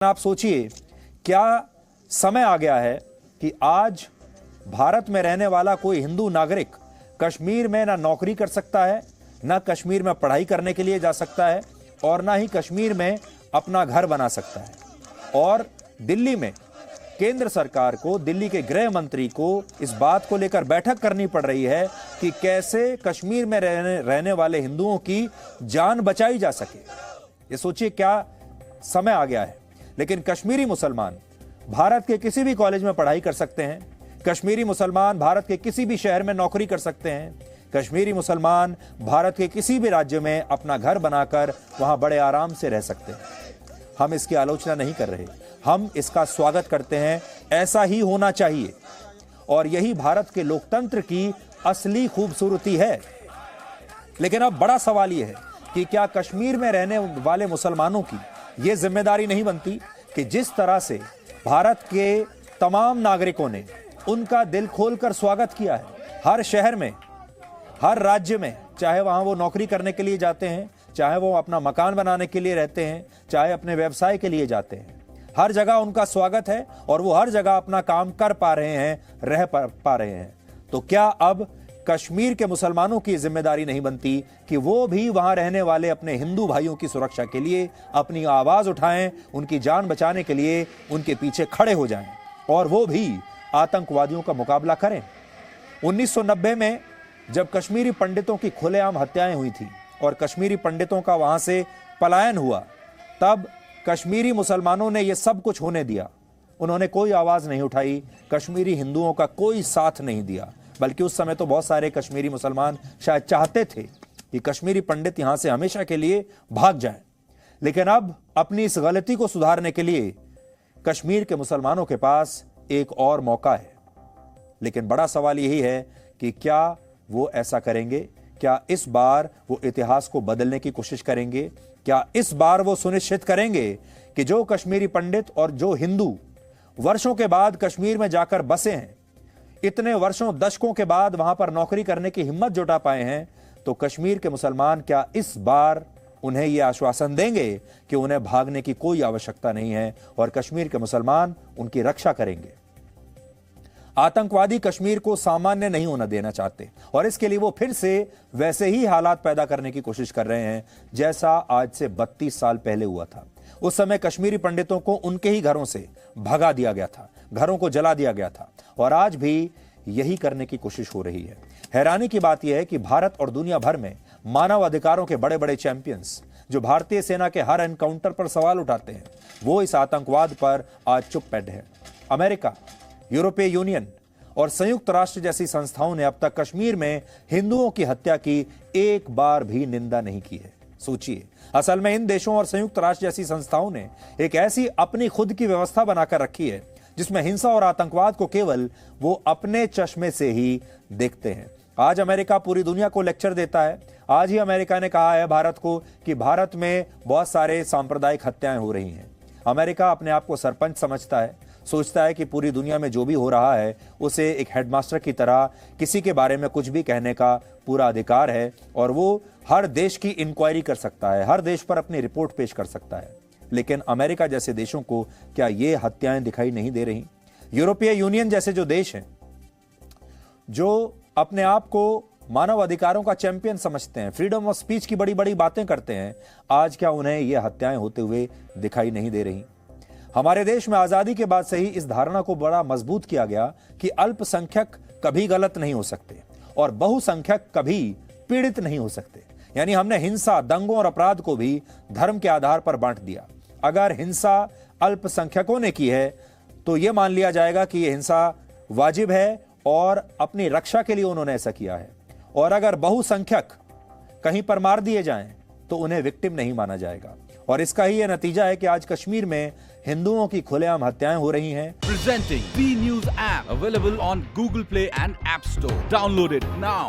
आप सोचिए, क्या समय आ गया है कि आज भारत में रहने वाला कोई हिंदू नागरिक कश्मीर में ना नौकरी कर सकता है, ना कश्मीर में पढ़ाई करने के लिए जा सकता है और ना ही कश्मीर में अपना घर बना सकता है। और दिल्ली में केंद्र सरकार को, दिल्ली के गृह मंत्री को इस बात को लेकर बैठक करनी पड़ रही है कि कैसे कश्मीर में रहने वाले हिंदुओं की जान बचाई जा सके। ये सोचिए, क्या समय आ गया है। लेकिन कश्मीरी मुसलमान भारत के किसी भी कॉलेज में पढ़ाई कर सकते हैं, कश्मीरी मुसलमान भारत के किसी भी शहर में नौकरी कर सकते हैं, कश्मीरी मुसलमान भारत के किसी भी राज्य में अपना घर बनाकर वहां बड़े आराम से रह सकते हैं। हम इसकी आलोचना नहीं कर रहे, हम इसका स्वागत करते हैं। ऐसा ही होना चाहिए और यही भारत के लोकतंत्र की असली खूबसूरती है। लेकिन अब बड़ा सवाल यह है कि क्या कश्मीर में रहने वाले मुसलमानों की यह जिम्मेदारी नहीं बनती कि जिस तरह से भारत के तमाम नागरिकों ने उनका दिल खोलकर स्वागत किया है, हर शहर में, हर राज्य में, चाहे वहां वो नौकरी करने के लिए जाते हैं, चाहे वो अपना मकान बनाने के लिए रहते हैं, चाहे अपने व्यवसाय के लिए जाते हैं, हर जगह उनका स्वागत है और वो हर जगह अपना काम कर पा रहे हैं, रह पा रहे हैं। तो क्या अब कश्मीर के मुसलमानों की जिम्मेदारी नहीं बनती कि वो भी वहां रहने वाले अपने हिंदू भाइयों की सुरक्षा के लिए अपनी आवाज उठाएं, उनकी जान बचाने के लिए उनके पीछे खड़े हो जाएं और वो भी आतंकवादियों का मुकाबला करें। 1990 में जब कश्मीरी पंडितों की खुलेआम हत्याएं हुई थी और कश्मीरी पंडितों का वहां से पलायन हुआ, तब कश्मीरी मुसलमानों ने यह सब कुछ होने दिया। उन्होंने कोई आवाज नहीं उठाई, कश्मीरी हिंदुओं का कोई साथ नहीं दिया। बल्कि उस समय तो बहुत सारे कश्मीरी मुसलमान शायद चाहते थे कि कश्मीरी पंडित यहां से हमेशा के लिए भाग जाएं। लेकिन अब अपनी इस गलती को सुधारने के लिए कश्मीर के मुसलमानों के पास एक और मौका है। लेकिन बड़ा सवाल यही है कि क्या वो ऐसा करेंगे? क्या इस बार वो इतिहास को बदलने की कोशिश करेंगे? क्या इस बार वो सुनिश्चित करेंगे कि जो कश्मीरी पंडित और जो हिंदू वर्षों के बाद कश्मीर में जाकर बसे हैं, इतने वर्षों, दशकों के बाद वहां पर नौकरी करने की हिम्मत जुटा पाए हैं, तो कश्मीर के मुसलमान क्या इस बार उन्हें यह आश्वासन देंगे कि उन्हें भागने की कोई आवश्यकता नहीं है और कश्मीर के मुसलमान उनकी रक्षा करेंगे? आतंकवादी कश्मीर को सामान्य नहीं होना देना चाहते और इसके लिए वो फिर से वैसे ही हालात पैदा करने की कोशिश कर रहे हैं जैसा आज से 32 साल पहले हुआ था। उस समय कश्मीरी पंडितों को उनके ही घरों से भगा दिया गया था, घरों को जला दिया गया था और आज भी यही करने की कोशिश हो रही है। हैरानी की बात यह है कि भारत और दुनिया भर में मानव अधिकारों के बड़े बड़े चैंपियंस, जो भारतीय सेना के हर एनकाउंटर पर सवाल उठाते हैं, वो इस आतंकवाद पर आज चुप बैठे हैं। अमेरिका, यूरोपीय यूनियन और संयुक्त राष्ट्र जैसी संस्थाओं ने अब तक कश्मीर में हिंदुओं की हत्या की एक बार भी निंदा नहीं की है। सोचिए, असल में इन देशों और संयुक्त राष्ट्र जैसी संस्थाओं ने एक ऐसी अपनी खुद की व्यवस्था बनाकर रखी है जिसमें हिंसा और आतंकवाद को केवल वो अपने चश्मे से ही देखते हैं। आज अमेरिका पूरी दुनिया को लेक्चर देता है। आज ही अमेरिका ने कहा है भारत को कि भारत में बहुत सारे सांप्रदायिक हत्याएं हो रही हैं। अमेरिका अपने आप को सरपंच समझता है, सोचता है कि पूरी दुनिया में जो भी हो रहा है उसे एक हेडमास्टर की तरह किसी के बारे में कुछ भी कहने का पूरा अधिकार है और वो हर देश की इंक्वायरी कर सकता है, हर देश पर अपनी रिपोर्ट पेश कर सकता है। लेकिन अमेरिका जैसे देशों को क्या ये हत्याएं दिखाई नहीं दे रही? यूरोपीय यूनियन जैसे जो देश हैं, जो अपने आप को मानव अधिकारों का चैंपियन समझते हैं, फ्रीडम ऑफ स्पीच की बड़ी बड़ी बातें करते हैं, आज क्या उन्हें ये हत्याएं होते हुए दिखाई नहीं दे रही? हमारे देश में आजादी के बाद से ही इस धारणा को बड़ा मजबूत किया गया कि अल्पसंख्यक कभी गलत नहीं हो सकते और बहुसंख्यक कभी पीड़ित नहीं हो सकते। यानी हमने हिंसा, दंगों और अपराध को भी धर्म के आधार पर बांट दिया। अगर हिंसा अल्पसंख्यकों ने की है तो यह मान लिया जाएगा कि यह हिंसा वाजिब है और अपनी रक्षा के लिए उन्होंने ऐसा किया है, और अगर बहुसंख्यक कहीं पर मार दिए जाएं तो उन्हें विक्टिम नहीं माना जाएगा। और इसका ही यह नतीजा है कि आज कश्मीर में हिंदुओं की खुलेआम हत्याएं हो रही हैं। Presenting B News app available on Google Play and App Store. Download it now.